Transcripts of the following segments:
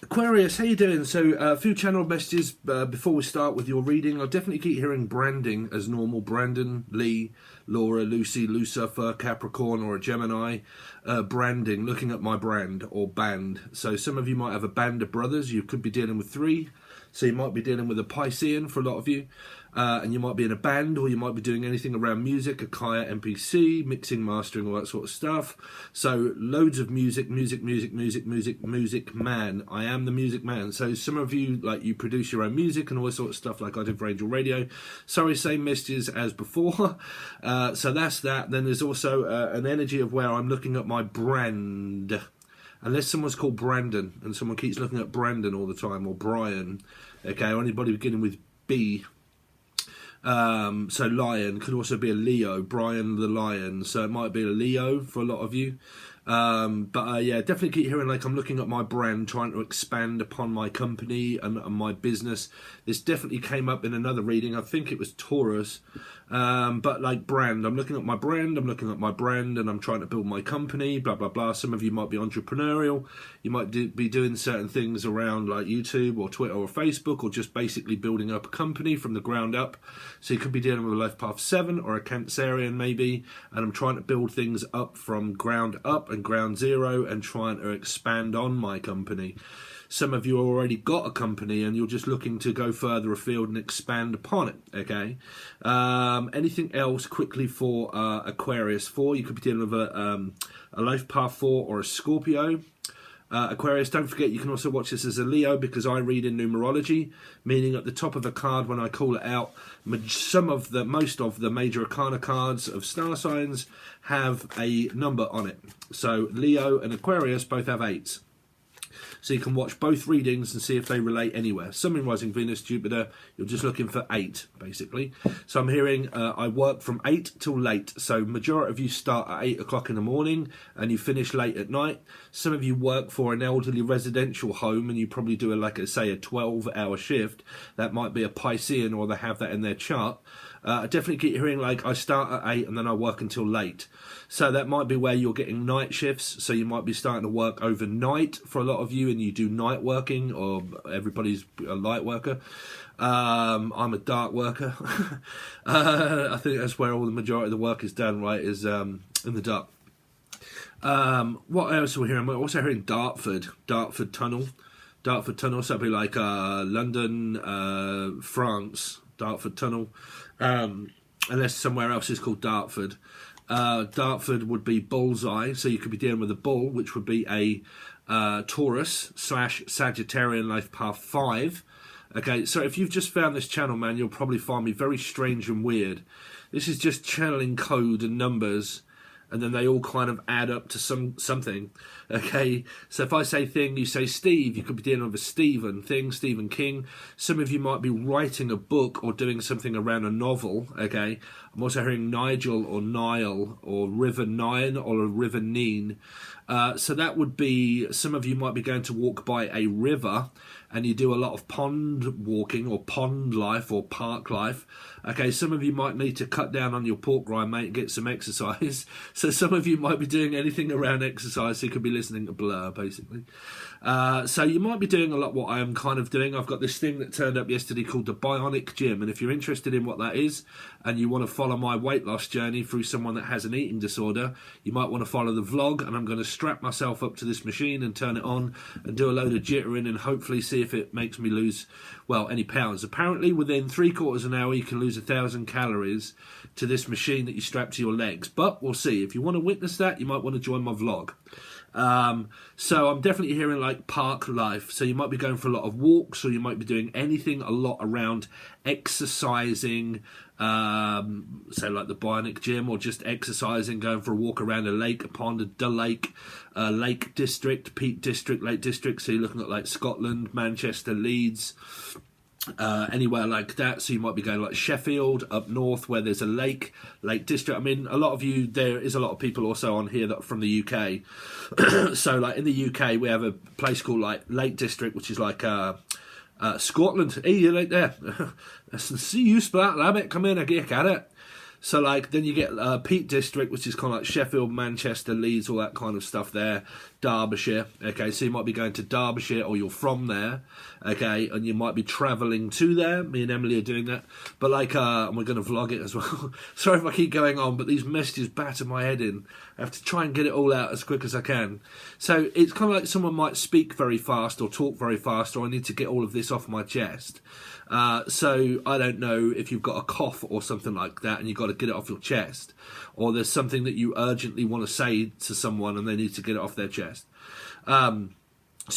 Aquarius, how you doing? So a few channel messages before we start with your reading. I'll definitely keep hearing branding as normal. Brandon, Lee, Laura, Lucy, Lucifer, Capricorn or a Gemini. Branding, looking at my brand or band. So some of you might have a band of brothers. You could be dealing with three. So you might be dealing with a Piscean for a lot of you. And you might be in a band, or you might be doing anything around music, a Kaya MPC, mixing, mastering, all that sort of stuff. So loads of music, man. I am the music man. So some of you, like, you produce your own music and all that sort of stuff, like I did for Angel Radio. Sorry, same messages as before. So that's that. Then there's also an energy of where I'm looking at my brand. Unless someone's called Brandon and someone keeps looking at Brandon all the time, or Brian, okay, or anybody beginning with B. So lion could also be a Leo, Brian the lion, so it might be a Leo for a lot of you. Yeah, definitely keep hearing, like, I'm looking at my brand, trying to expand upon my company and my business. This definitely came up in another reading, I think it was Taurus. But like brand, I'm looking at my brand, and I'm trying to build my company, blah, blah, blah. Some of you might be entrepreneurial. You might be doing certain things around like YouTube or Twitter or Facebook, or just basically building up a company from the ground up. So you could be dealing with a Life Path 7 or a Cancerian maybe, and I'm trying to build things up from ground up and ground zero and trying to expand on my company. Some of you already got a company and you're just looking to go further afield and expand upon it, okay? Anything else quickly for Aquarius 4? You could be dealing with a Life Path 4 or a Scorpio. Aquarius, don't forget you can also watch this as a Leo, because I read in numerology, meaning at the top of a card when I call it out, most of the major arcana cards of star signs have a number on it. So Leo and Aquarius both have 8s. So you can watch both readings and see if they relate anywhere. Sun, Moon, Rising, Venus, Jupiter, you're just looking for 8, basically. So I'm hearing I work from 8 till late. So majority of you start at 8 o'clock in the morning and you finish late at night. Some of you work for an elderly residential home and you probably do, a 12-hour shift. That might be a Piscean, or they have that in their chart. I definitely keep hearing, like, I start at 8 and then I work until late. So that might be where you're getting night shifts. So you might be starting to work overnight for a lot of you, and you do night working, or everybody's a light worker. I'm a dark worker. I think that's where all the majority of the work is done, right, is in the dark. What else are we hearing? We're also hearing Dartford Tunnel. So it'd be like London, France, Dartford Tunnel. Unless somewhere else is called Dartford. Dartford would be bullseye, so you could be dealing with a bull, which would be a Taurus / Sagittarian Life Path 5. Okay, so if you've just found this channel, man, you'll probably find me very strange and weird. This is just channeling code and numbers, and then they all kind of add up to something, okay? So if I say thing, you say Steve, you could be dealing with a Stephen thing, Stephen King. Some of you might be writing a book or doing something around a novel, okay? I'm also hearing Nigel or Nile or River Nine or a River Neen. So that would be, some of you might be going to walk by a river and you do a lot of pond walking or pond life or park life. Okay, some of you might need to cut down on your pork rind, mate, and get some exercise. So some of you might be doing anything around exercise, so you could be listening to Blur, basically. So you might be doing a lot what I am kind of doing. I've got this thing that turned up yesterday called the Bionic Gym, and if you're interested in what that is, and you want to follow my weight loss journey through someone that has an eating disorder, you might want to follow the vlog, and I'm going to strap myself up to this machine and turn it on and do a load of jittering and hopefully see if it makes me lose, well, any pounds. Apparently within 3/4 an hour you can lose 1,000 calories to this machine that you strap to your legs, but we'll see. If you want to witness that, you might want to join my vlog. So I'm definitely hearing like park life. So you might be going for a lot of walks, or you might be doing anything a lot around exercising, say like the Bionic Gym, or just exercising, going for a walk around a lake, a pond, a lake, Lake District, Peak District, Lake District. So you're looking at like Scotland, Manchester, Leeds, anywhere like that. So you might be going like Sheffield, up north where there's a Lake District. I mean, a lot of you, there is a lot of people also on here that are from the UK. So like in the UK we have a place called like Lake District, which is like Scotland. Hey, you're right there. See you, Splat Rabbit, come in, I get at it. So like then you get Peak District, which is kind of like Sheffield, Manchester, Leeds, all that kind of stuff there. Derbyshire, okay, so you might be going to Derbyshire, or you're from there, okay, and you might be travelling to there. Me and Emily are doing that, but like, and we're going to vlog it as well. Sorry if I keep going on, but these messages batter my head in. I have to try and get it all out as quick as I can. So it's kind of like someone might speak very fast or talk very fast, or I need to get all of this off my chest. So I don't know if you've got a cough or something like that and you've got to get it off your chest, or there's something that you urgently want to say to someone and they need to get it off their chest. So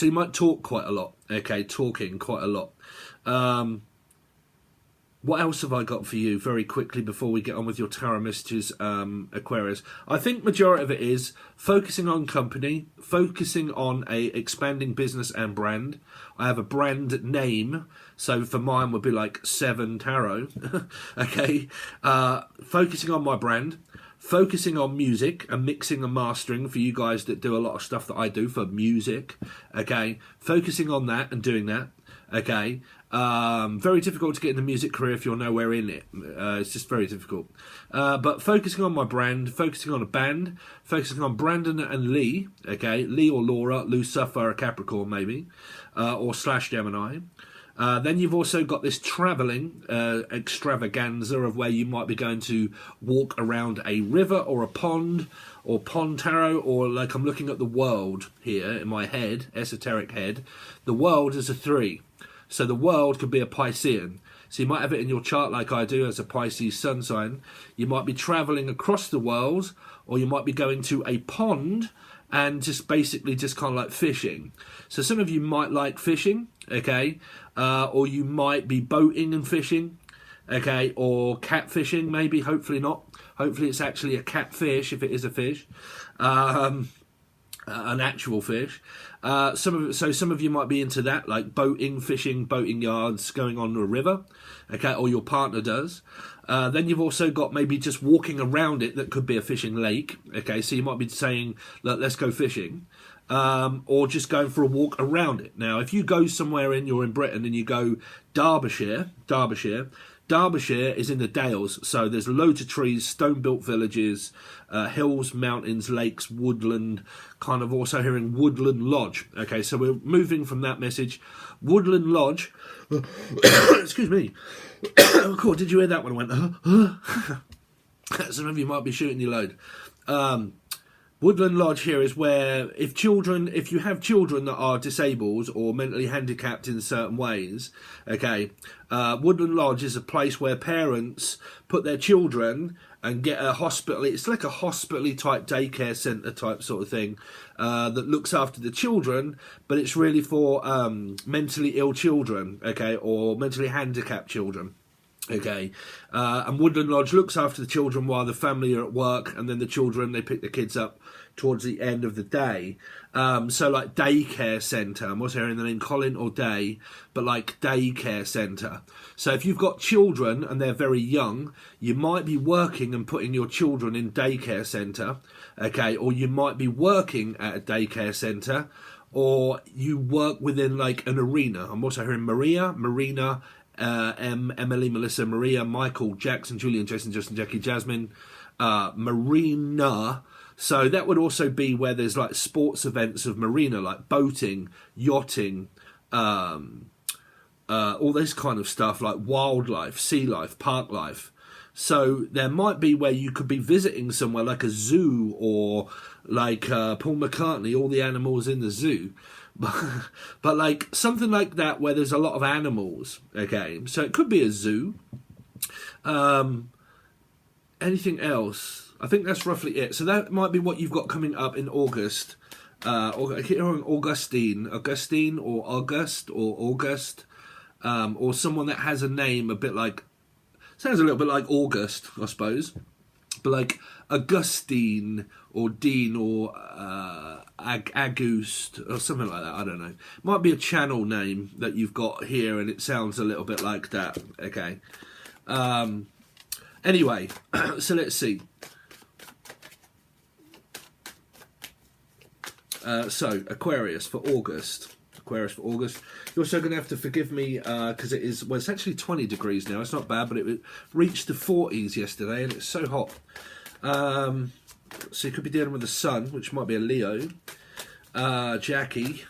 you might talk quite a lot, okay, talking quite a lot. What else have I got for you very quickly before we get on with your tarot messages, Aquarius? I think majority of it is focusing on company, focusing on a expanding business and brand. I have a brand name, so for mine would be like 7 Tarot, okay? Focusing on my brand, focusing on music and mixing and mastering for you guys that do a lot of stuff that I do for music, okay? Focusing on that and doing that, okay? Very difficult to get in the music career if you're nowhere in it. It's just very difficult. But focusing on my brand, focusing on a band, focusing on Brandon and Lee, okay? Lee or Laura, Lucifer, Capricorn maybe, or / Gemini. Then you've also got this travelling extravaganza of where you might be going to walk around a river or a pond, or pond tarot, or like I'm looking at the world here in my head, esoteric head. The world is a 3. So the world could be a Piscean. So you might have it in your chart like I do as a Pisces sun sign. You might be travelling across the world, or you might be going to a pond and just basically just kind of like fishing. So some of you might like fishing, okay, or you might be boating and fishing, okay, or catfishing maybe, hopefully not. Hopefully it's actually a catfish if it is a fish. An actual fish. Some of you might be into that, like boating, fishing, boating yards, going on a river, okay, or your partner does. Then you've also got maybe just walking around it, that could be a fishing lake, okay, so you might be saying, look, let's go fishing, or just going for a walk around it. Now, if you go somewhere you're in Britain and you go Derbyshire is in the Dales, so there's loads of trees, stone-built villages, hills, mountains, lakes, woodland, kind of also hearing Woodland Lodge. Okay, so we're moving from that message. Woodland Lodge, excuse me, oh, cool, did you hear that when I went, some of you might be shooting your load. Woodland Lodge here is where if you have children that are disabled or mentally handicapped in certain ways, okay, Woodland Lodge is a place where parents put their children and get a hospital. It's like a hospital-y type daycare centre type sort of thing that looks after the children, but it's really for mentally ill children, okay, or mentally handicapped children. Okay, and Woodland Lodge looks after the children while the family are at work, and then the children, they pick the kids up towards the end of the day. So like daycare centre, I'm also hearing the name Colin or Day, but like daycare centre. So if you've got children and they're very young, you might be working and putting your children in daycare centre, okay, or you might be working at a daycare centre, or you work within like an arena. I'm also hearing Marina, Emily, Melissa, Maria, Michael, Jackson, Julian, Jason, Justin, Jackie, Jasmine, Marina. So that would also be where there's like sports events of marina, like boating, yachting, all this kind of stuff, like wildlife, sea life, park life. So there might be where you could be visiting somewhere like a zoo, or like Paul McCartney, all the animals in the zoo. But like something like that where there's a lot of animals, okay, so it could be a zoo. Anything else? I think that's roughly it. So that might be what you've got coming up in August. I keep hearing Augustine or August, or someone that has a name a bit like, sounds a little bit like August, I suppose, but like Augustine or Dean or Agust or something like that. I don't know. Might be a channel name that you've got here, and it sounds a little bit like that. Okay. Anyway, so let's see. So Aquarius for August. Aquarius, for August. You're also going to have to forgive me because it is, well, it's actually 20 degrees now. It's not bad, but it reached the 40s yesterday and it's so hot. So you could be dealing with the sun, which might be a Leo. Jackie,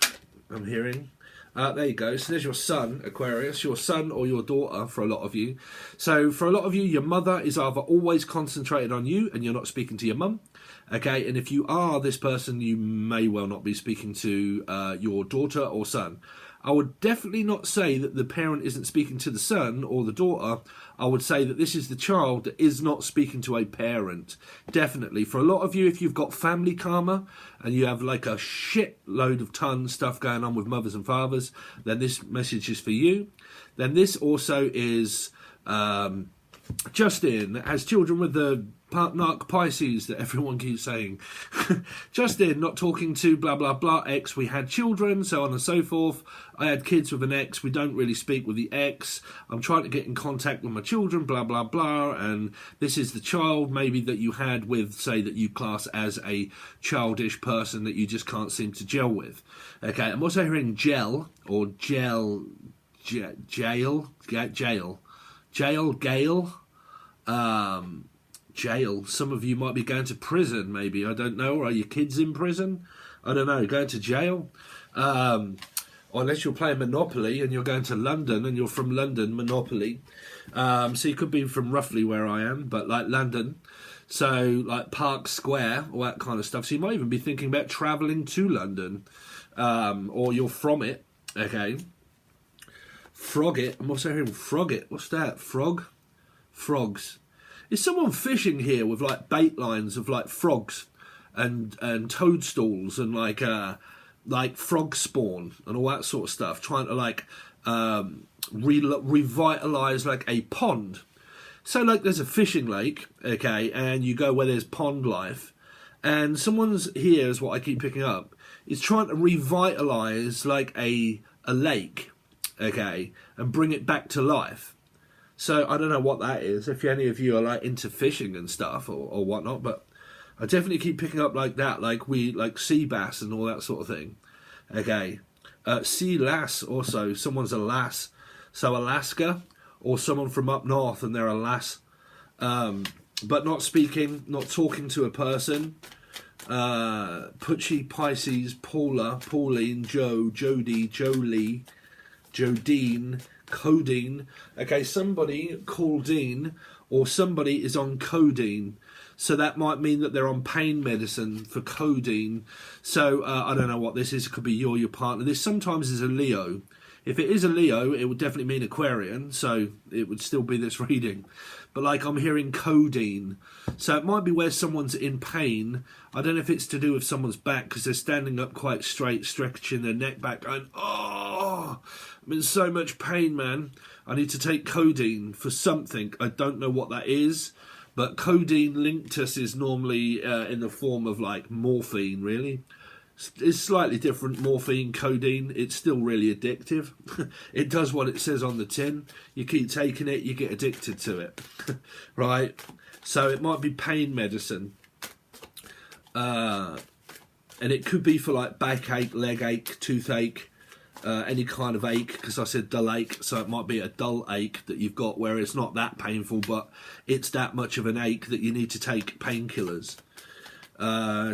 I'm hearing. There you go. So there's your son, Aquarius, your son or your daughter for a lot of you. So for a lot of you, your mother is either always concentrated on you and you're not speaking to your mum. Okay, and if you are this person, you may well not be speaking to your daughter or son. I would definitely not say that the parent isn't speaking to the son or the daughter. I would say that this is the child that is not speaking to a parent. Definitely. For a lot of you, if you've got family karma and you have like a shit load of ton stuff going on with mothers and fathers, then this message is for you. Then this also is Justin has children with the Narc Pisces that everyone keeps saying. Justin, not talking to blah blah blah ex, we had children, so on and so forth. I had kids with an ex, we don't really speak with the ex. I'm trying to get in contact with my children, blah blah blah, and this is the child maybe that you had with, say, that you class as a childish person that you just can't seem to gel with. Okay, I'm also hearing gel or jail. Jail. Some of you might be going to prison, maybe. I don't know. Or are your kids in prison? I don't know. Going to jail? Or unless you're playing Monopoly and you're going to London and you're from London, Monopoly. So you could be from roughly where I am, but like London. So like Park Square, all that kind of stuff. So you might even be thinking about travelling to London. Or you're from it. Okay. Frogget. I'm also hearing frogget. What's that? Frog? Frogs. Is someone fishing here with like bait lines of like frogs and toadstools and like frog spawn and all that sort of stuff, trying to like revitalize like a pond? So like there's a fishing lake, okay, and you go where there's pond life, and someone's here, is what I keep picking up, is trying to revitalize like a lake, okay, and bring it back to life. So I don't know what that is, if any of you are like into fishing and stuff or whatnot, but I definitely keep picking up like that, like sea bass and all that sort of thing. Okay. Sea lass also, someone's a lass. So Alaska, or someone from up north and they're a lass. But not speaking, not talking to a person. Putchy, Pisces, Paula, Pauline, Joe, Jody, Jolie, Jodine, codeine. Okay, somebody codeine or somebody is on codeine. So that might mean that they're on pain medicine for codeine. So I don't know what this is. It could be you or your partner. This sometimes is a Leo. If it is a Leo, it would definitely mean Aquarian. So it would still be this reading. But like I'm hearing codeine. So it might be where someone's in pain. I don't know if it's to do with someone's back because they're standing up quite straight, stretching their neck back going, oh, I'm in so much pain, man. I need to take codeine for something. I don't know what that is. But codeine linctus is normally in the form of like morphine, really. It's slightly different, morphine, codeine. It's still really addictive. It does what it says on the tin. You keep taking it, you get addicted to it. Right? So it might be pain medicine. And it could be for like backache, leg ache, toothache, any kind of ache, because I said dull ache, so it might be a dull ache that you've got where it's not that painful, but it's that much of an ache that you need to take painkillers.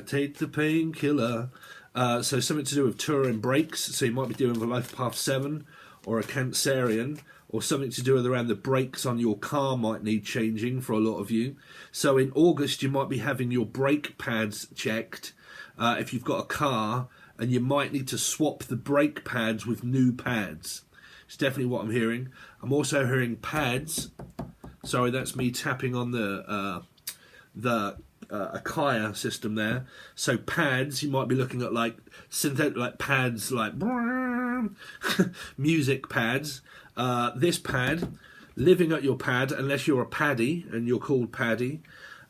Take the painkiller. So something to do with touring brakes, so you might be doing with a Life Path 7 or a Cancerian, or something to do with around the brakes on your car might need changing for a lot of you. So in August you might be having your brake pads checked if you've got a car, and you might need to swap the brake pads with new pads. It's definitely what I'm hearing. I'm also hearing pads. Sorry, that's me tapping on the Akaya system there. So pads, you might be looking at like synthetic, like pads, like music pads. This pad, living at your pad, unless you're a paddy and you're called Paddy.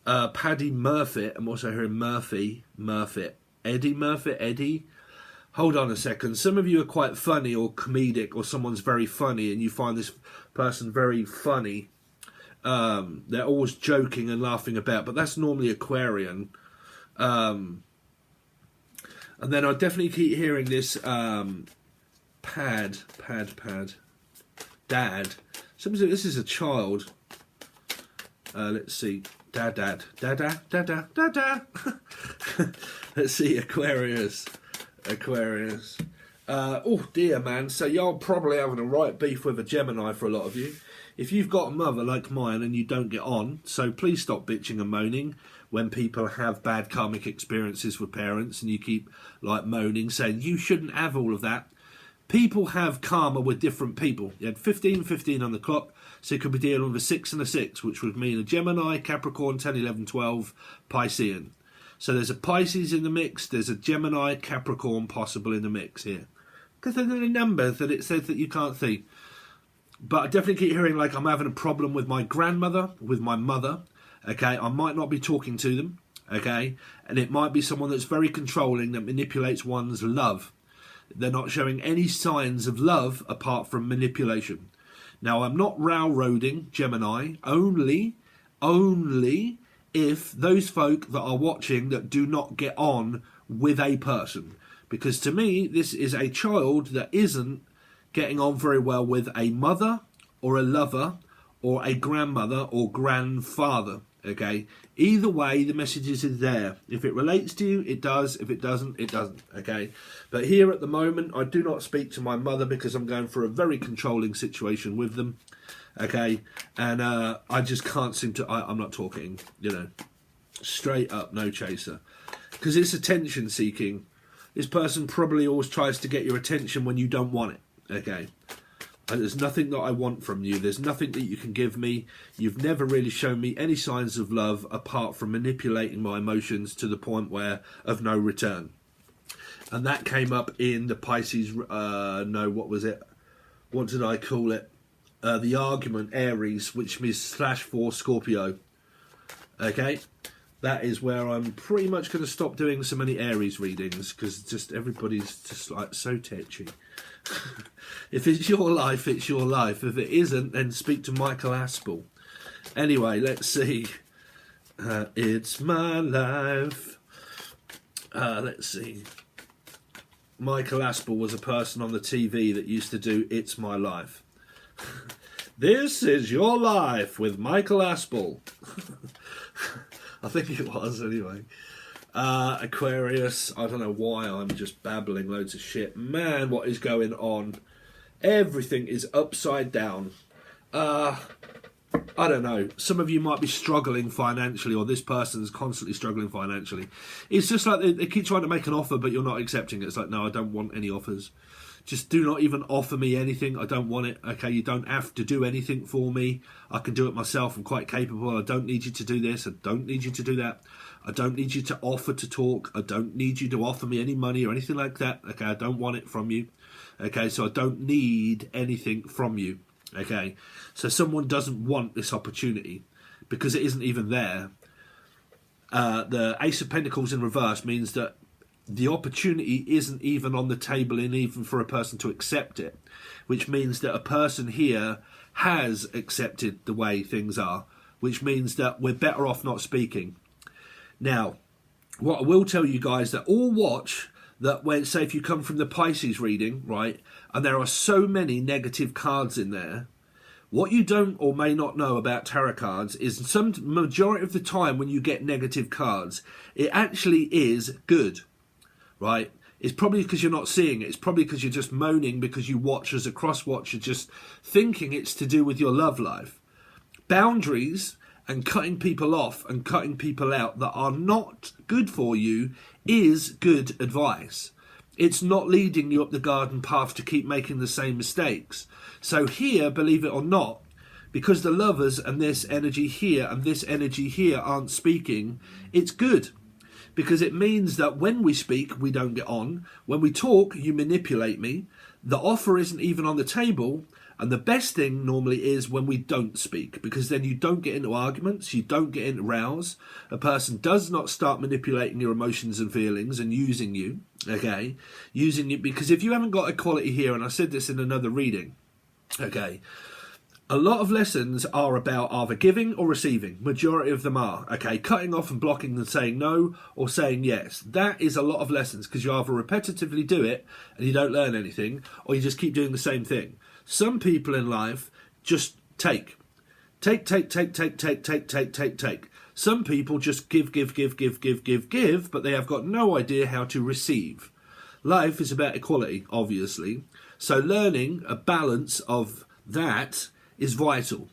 Paddy Murphy. I'm also hearing Murphy. Eddie Murphy. Eddie. Hold on a second. Some of you are quite funny or comedic, or someone's very funny and you find this person very funny. They're always joking and laughing about, but that's normally Aquarian. And then I definitely keep hearing this Dad. This is a child. Let's see. Dada. Let's see, Aquarius. Oh dear, man. So you're probably having a right beef with a Gemini for a lot of you. If you've got a mother like mine and you don't get on, so please stop bitching and moaning when people have bad karmic experiences with parents and you keep like moaning, saying you shouldn't have all of that. People have karma with different people. You had 15 on the clock, so you could be dealing with a 6 and a 6, which would mean a Gemini, Capricorn, 10, 11, 12, Piscean. So there's a Pisces in the mix, there's a Gemini, Capricorn possible in the mix here. Because there's a number that it says that you can't see. But I definitely keep hearing like I'm having a problem with my grandmother, with my mother. Okay, I might not be talking to them. Okay, and it might be someone that's very controlling that manipulates one's love. They're not showing any signs of love apart from manipulation. Now, I'm not railroading Gemini, only if those folk that are watching that do not get on with a person. Because to me, this is a child that isn't getting on very well with a mother or a lover or a grandmother or grandfather. Okay, either way, the messages are there. If it relates to you, it does. If it doesn't, it doesn't. Okay, but here at the moment, I do not speak to my mother because I'm going through a very controlling situation with them. Okay, and I just can't seem to. I'm not talking, you know, straight up, no chaser, because it's attention seeking. This person probably always tries to get your attention when you don't want it. Okay. And there's nothing that I want from you. There's nothing that you can give me. You've never really shown me any signs of love apart from manipulating my emotions to the point where of no return. And that came up in the Pisces, no, what was it? What did I call it? The argument, Aries, which means /4 Scorpio. Okay? That is where I'm pretty much going to stop doing so many Aries readings because just everybody's just like so tetchy. If it's your life, it's your life. If it isn't, then speak to Michael Aspel. Anyway, let's see. It's my life. Let's see. Michael Aspel was a person on the TV that used to do It's My Life. This is your life with Michael Aspel. I think it was, anyway. Aquarius, I don't know why I'm just babbling loads of shit. Man, what is going on? Everything is upside down. I don't know. Some of you might be struggling financially, or this person's constantly struggling financially. It's just like they keep trying to make an offer, but you're not accepting it. It's like, no, I don't want any offers. Just do not even offer me anything. I don't want it. Okay, you don't have to do anything for me. I can do it myself. I'm quite capable. I don't need you to do this. I don't need you to do that. I don't need you to offer to talk. I don't need you to offer me any money or anything like that. Okay, I don't want it from you. Okay, so I don't need anything from you. Okay, so someone doesn't want this opportunity because it isn't even there. The Ace of Pentacles in reverse means that the opportunity isn't even on the table and even for a person to accept it, which means that a person here has accepted the way things are, which means that we're better off not speaking. Now, what I will tell you guys that all watch that when, say if you come from the Pisces reading, right, and there are so many negative cards in there, what you don't or may not know about tarot cards is some majority of the time when you get negative cards, it actually is good. Right? It's probably because you're not seeing it. It's probably because you're just moaning because you watch as a cross-watcher, just thinking it's to do with your love life. Boundaries and cutting people off and cutting people out that are not good for you is good advice. It's not leading you up the garden path to keep making the same mistakes. So here, believe it or not, because the lovers and this energy here and this energy here aren't speaking, it's good. Because it means that when we speak, we don't get on. When we talk, you manipulate me. The offer isn't even on the table. And the best thing normally is when we don't speak. Because then you don't get into arguments. You don't get into rows. A person does not start manipulating your emotions and feelings and using you. Okay? Using you. Because if you haven't got equality here, and I said this in another reading. Okay? A lot of lessons are about either giving or receiving. Majority of them are. Okay, cutting off and blocking and saying no or saying yes. That is a lot of lessons, because you either repetitively do it and you don't learn anything, or you just keep doing the same thing. Some people in life just take. Take. Some people just give, but they have got no idea how to receive. Life is about equality, obviously. So learning a balance of that is vital,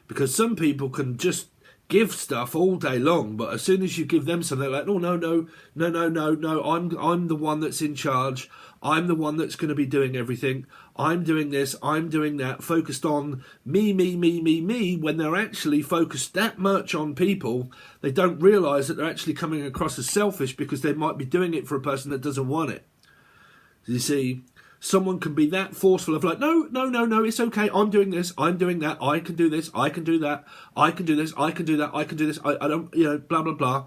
because some people can just give stuff all day long, but as soon as you give them something, they're like, oh no, I'm the one that's in charge, I'm the one that's going to be doing everything, I'm doing this, I'm doing that, focused on me, when they're actually focused that much on people. They don't realise that they're actually coming across as selfish, because they might be doing it for a person that doesn't want it. You see, someone can be that forceful of like, no, it's okay, I'm doing this, I'm doing that, I can do this, I can do that, I can do this, I can do that, I can do this, I don't, you know, blah, blah, blah,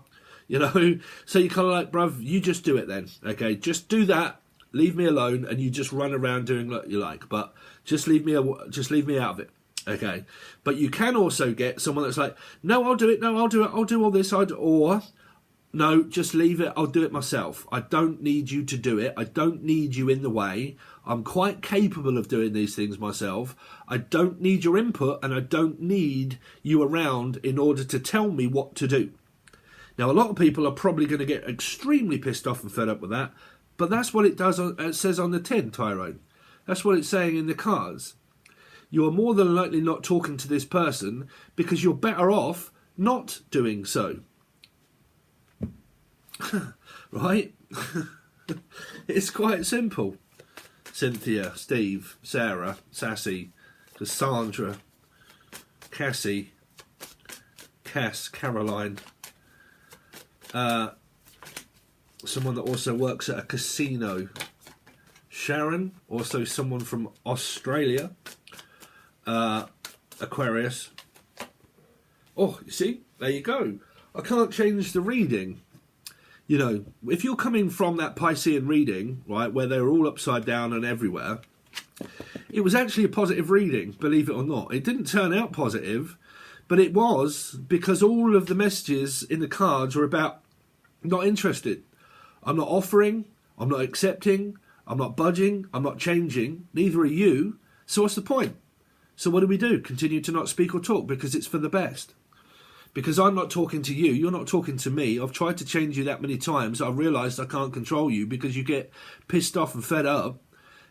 you know. So you kind of like, bruv, you just do it then, okay, just do that, leave me alone, and you just run around doing what you like, but just leave me out of it, okay. But you can also get someone that's like, no, I'll do it, I'll do all this, or no, just leave it, I'll do it myself. I don't need you to do it. I don't need you in the way. I'm quite capable of doing these things myself. I don't need your input, and I don't need you around in order to tell me what to do. Now, a lot of people are probably going to get extremely pissed off and fed up with that, but that's what it does. It says on the tin, Tyrone. That's what it's saying in the cards. You are more than likely not talking to this person because you're better off not doing so. Right? It's quite simple. Cynthia, Steve, Sarah, Sassy, Cassandra, Cassie, Cass, Caroline, someone that also works at a casino, Sharon, also someone from Australia, Aquarius. Oh, you see? There you go. I can't change the reading. You know, if you're coming from that Piscean reading, right, where they're all upside down and everywhere, it was actually a positive reading, believe it or not. It didn't turn out positive, but it was, because all of the messages in the cards were about not interested. I'm not offering, I'm not accepting, I'm not budging, I'm not changing, neither are you. So what's the point? So what do? Continue to not speak or talk because it's for the best. Because I'm not talking to you, you're not talking to me. I've tried to change you that many times. I've realised I can't control you because you get pissed off and fed up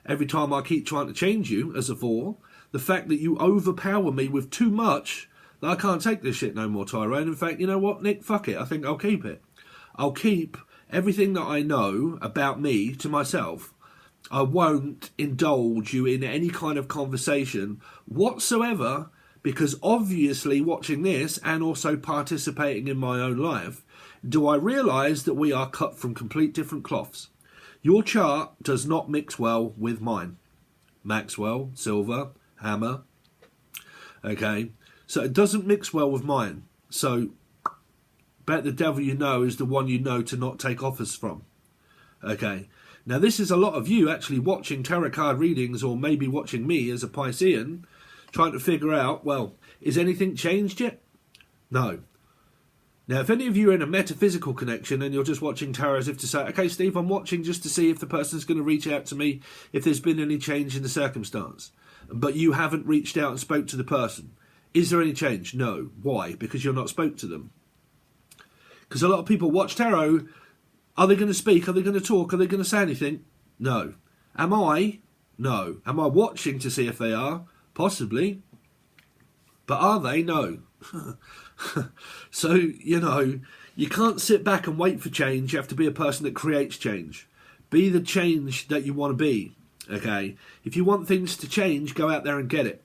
every time I keep trying to change you as a 4. The fact that you overpower me with too much, that I can't take this shit no more, Tyrone. In fact, you know what, Nick? Fuck it. I think I'll keep it. I'll keep everything that I know about me to myself. I won't indulge you in any kind of conversation whatsoever, because obviously watching this and also participating in my own life, do I realise that we are cut from complete different cloths. Your chart does not mix well with mine. Maxwell, Silver, Hammer. Okay, so it doesn't mix well with mine. So bet the devil you know is the one you know to not take offers from. Okay, now this is a lot of you actually watching tarot card readings, or maybe watching me as a Piscean, trying to figure out, well, is anything changed yet? No. Now, if any of you are in a metaphysical connection and you're just watching tarot as if to say, okay, Steve, I'm watching just to see if the person's going to reach out to me, if there's been any change in the circumstance, but you haven't reached out and spoke to the person. Is there any change? No. Why? Because you're not spoke to them. Because a lot of people watch tarot. Are they going to speak? Are they going to talk? Are they going to say anything? No. Am I? No. Am I watching to see if they are? Possibly. But are they? No. So, you know, you can't sit back and wait for change. You have to be a person that creates change. Be the change that you want to be. Okay? If you want things to change, go out there and get it.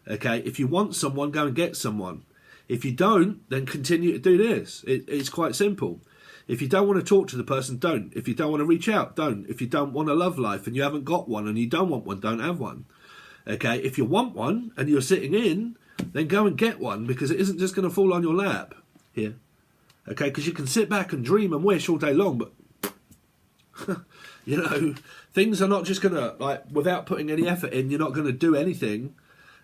Okay? If you want someone, go and get someone. If you don't, then continue to do this. It's quite simple. If you don't want to talk to the person, don't. If you don't want to reach out, don't. If you don't want a love life and you haven't got one and you don't want one, don't have one. Okay, if you want one and you're sitting in, then go and get one, because it isn't just going to fall on your lap here. Okay, because you can sit back and dream and wish all day long, but, you know, things are not just going to, like, without putting any effort in, you're not going to do anything.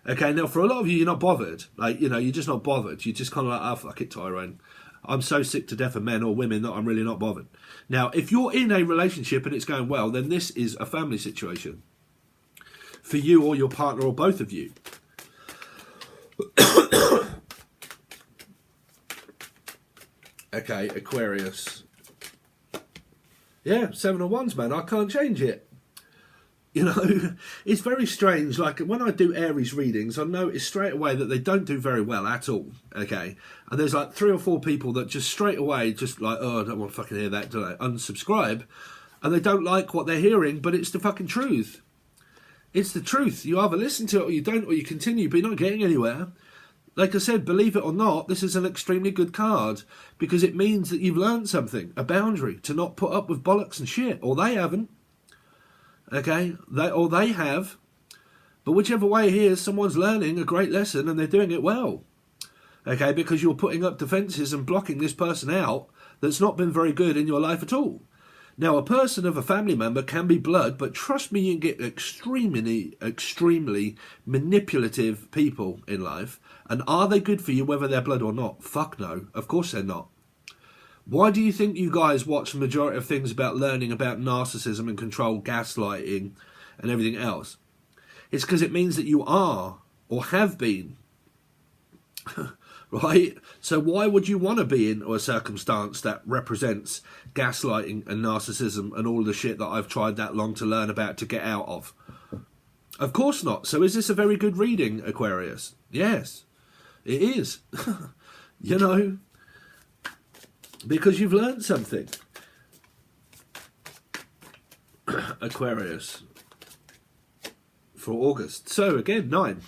Okay, now for a lot of you, you're not bothered. Like, you know, you're just not bothered. You're just kind of like, oh, fuck it, Tyrone. I'm so sick to death of men or women that I'm really not bothered. Now, if you're in a relationship and it's going well, then this is a family situation for you or your partner or both of you. Okay, Aquarius. Yeah, 7 of Wands, man. I can't change it. You know, it's very strange. Like, when I do Aries readings, I notice straight away that they don't do very well at all, okay? And there's like 3 or 4 people that just straight away, just like, oh, I don't want to fucking hear that, do I? Unsubscribe. And they don't like what they're hearing, but it's the fucking truth. It's the truth. You either listen to it or you don't, or you continue, but you're not getting anywhere. Like I said, believe it or not, this is an extremely good card because it means that you've learned something, a boundary, to not put up with bollocks and shit, or they haven't. Okay, they have, but whichever way here, someone's learning a great lesson and they're doing it well. Okay, because you're putting up defences and blocking this person out that's not been very good in your life at all. Now, a person of a family member can be blood, but trust me, you can get extremely manipulative people in life. And are they good for you, whether they're blood or not? Fuck no, of course they're not. Why do you think you guys watch the majority of things about learning about narcissism and control, gaslighting and everything else? It's because it means that you are or have been, right? So why would you want to be in a circumstance that represents gaslighting and narcissism and all the shit that I've tried that long to learn about to get out of? Of course not. So is this a very good reading, Aquarius? Yes, it is. You know, because you've learned something. Aquarius. For August. So, again, 9.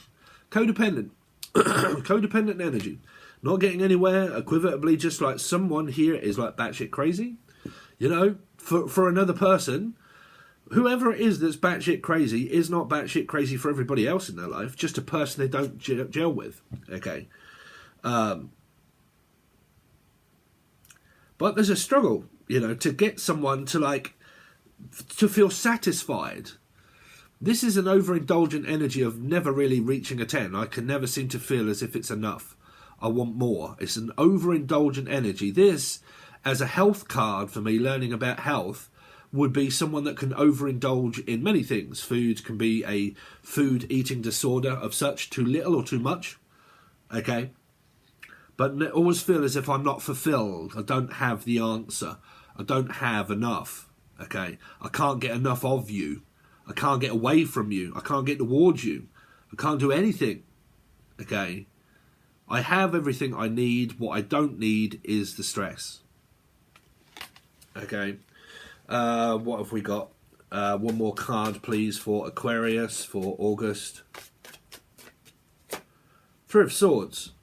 Codependent. Codependent energy. Not getting anywhere. Equivalently, just like someone here is like batshit crazy. You know, for another person, whoever it is that's batshit crazy is not batshit crazy for everybody else in their life. Just a person they don't gel with. Okay. But there's a struggle, you know, to get someone to to feel satisfied. This is an overindulgent energy of never really reaching a 10. I can never seem to feel as if it's enough. I want more. It's an overindulgent energy. This, as a health card for me, learning about health, would be someone that can overindulge in many things. Food can be a food eating disorder of such, too little or too much. Okay? But I always feel as if I'm not fulfilled. I don't have the answer. I don't have enough. Okay? I can't get enough of you. I can't get away from you. I can't get towards you. I can't do anything. Okay? I have everything I need. What I don't need is the stress. Okay? What have we got? One more card, please, for Aquarius for August. 3 of Swords.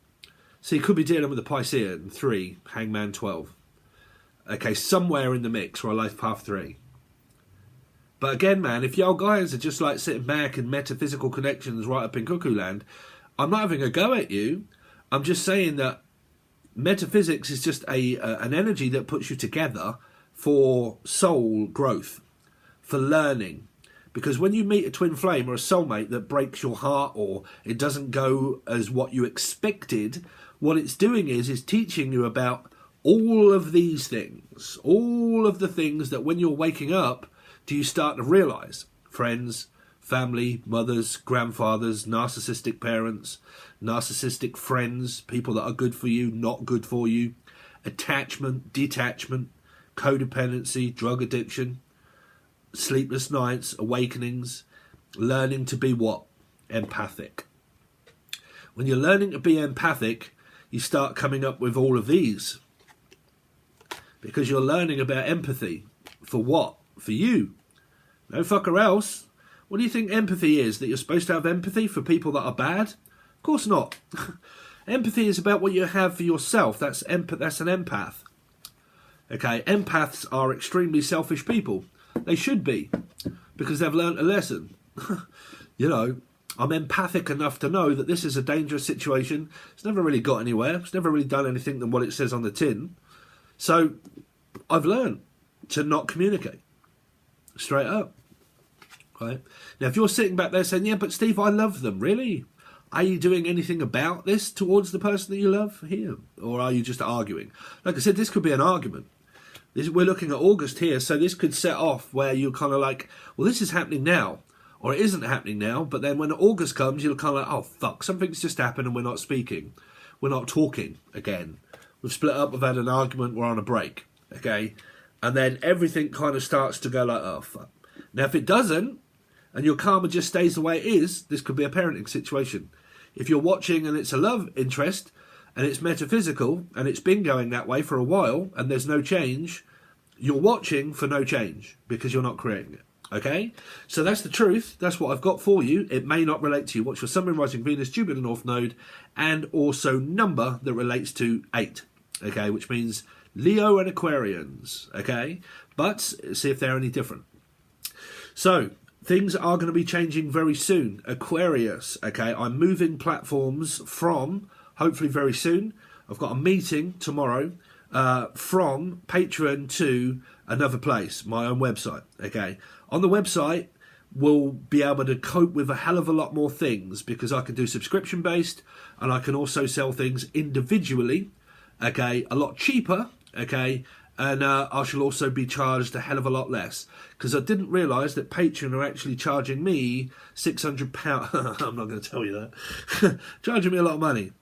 So you could be dealing with a Piscean. 3. Hangman 12. Okay, somewhere in the mix, or a life path 3. But again, man, if y'all guys are just like sitting back and metaphysical connections right up in cuckoo land, I'm not having a go at you. I'm just saying that metaphysics is just an energy that puts you together for soul growth, for learning. Because when you meet a twin flame or a soulmate that breaks your heart or it doesn't go as what you expected, what it's doing is teaching you about all of these things, all of the things that when you're waking up, do you start to realise? Friends, family, mothers, grandfathers, narcissistic parents, narcissistic friends, people that are good for you, not good for you, attachment, detachment, codependency, drug addiction, sleepless nights, awakenings, learning to be what? Empathic. When you're learning to be empathic, you start coming up with all of these. Because you're learning about empathy. For what? For you. No fucker else. What do you think empathy is? That you're supposed to have empathy for people that are bad? Of course not. Empathy is about what you have for yourself. That's an empath. Okay, empaths are extremely selfish people. They should be, because they've learnt a lesson. You know, I'm empathic enough to know that this is a dangerous situation. It's never really got anywhere. It's never really done anything than what it says on the tin. So I've learned to not communicate. Straight up. Right? Now, if you're sitting back there saying, yeah, but Steve, I love them. Really? Are you doing anything about this towards the person that you love here? Or are you just arguing? Like I said, this could be an argument. We're looking at August here, so this could set off where you're kind of like, well, this is happening now. Or it isn't happening now, but then when August comes, you're kind of like, oh, fuck, something's just happened and we're not speaking. We're not talking again. We've split up, we've had an argument, we're on a break. Okay? And then everything kind of starts to go like, oh, fuck. Now, if it doesn't, and your karma just stays the way it is, this could be a parenting situation. If you're watching and it's a love interest, and it's metaphysical, and it's been going that way for a while, and there's no change, you're watching for no change, because you're not creating it. Okay? So that's the truth. That's what I've got for you. It may not relate to you. What's your Sun, Moon, Rising, Venus, Jupiter, North Node, and also number that relates to 8. Okay? Which means Leo and Aquarians. Okay? But see if they're any different. So, things are going to be changing very soon. Aquarius. Okay? I'm moving platforms from, hopefully very soon, I've got a meeting tomorrow, from Patron to another place, my own website. Okay, on the website we'll be able to cope with a hell of a lot more things because I can do subscription based and I can also sell things individually, okay, a lot cheaper, okay, and I shall also be charged a hell of a lot less because I didn't realise that Patron are actually charging me £600. I'm not going to tell you that. Charging me a lot of money.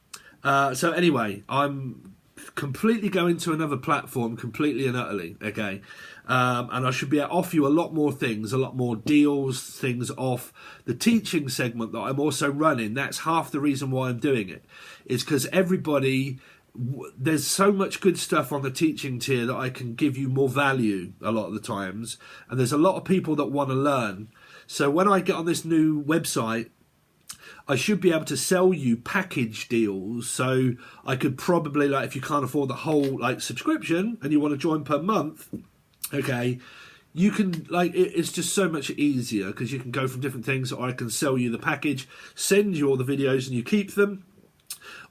So anyway, I'm completely going to another platform, completely and utterly, okay? And I should be able to offer you a lot more things, a lot more deals, things off. The teaching segment that I'm also running, that's half the reason why I'm doing it. It's because everybody, there's so much good stuff on the teaching tier that I can give you more value a lot of the times. And there's a lot of people that want to learn. So when I get on this new website, I should be able to sell you package deals. So I could probably, like, if you can't afford the whole like subscription and you want to join per month, okay, you can, like, it's just so much easier because you can go from different things, or I can sell you the package, send you all the videos and you keep them,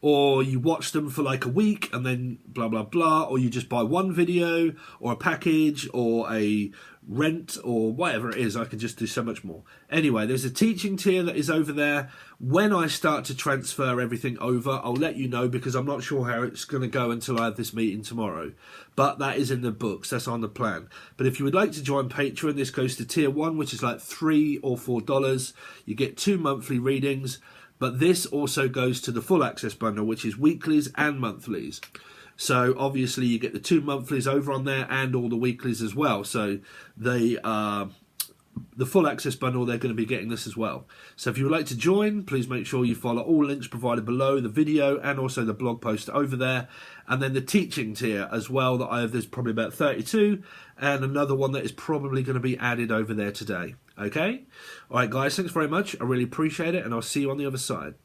or you watch them for like a week and then blah blah blah, or you just buy one video or a package or a rent or whatever it is. I can just do so much more. Anyway, there's a teaching tier that is over there. When I start to transfer everything over, I'll let you know because I'm not sure how it's going to go until I have this meeting tomorrow. But that is in the books. That's on the plan. But if you would like to join Patreon, this goes to tier 1, which is like $3 or $4. You get 2 monthly readings. But this also goes to the full access bundle, which is weeklies and monthlies. So obviously you get the 2 monthlies over on there and all the weeklies as well. So the full access bundle, they're going to be getting this as well. So if you would like to join, please make sure you follow all links provided below the video and also the blog post over there. And then the teaching tier as well that I have, there's probably about 32, and another one that is probably going to be added over there today. Okay? All right, guys, thanks very much. I really appreciate it, and I'll see you on the other side.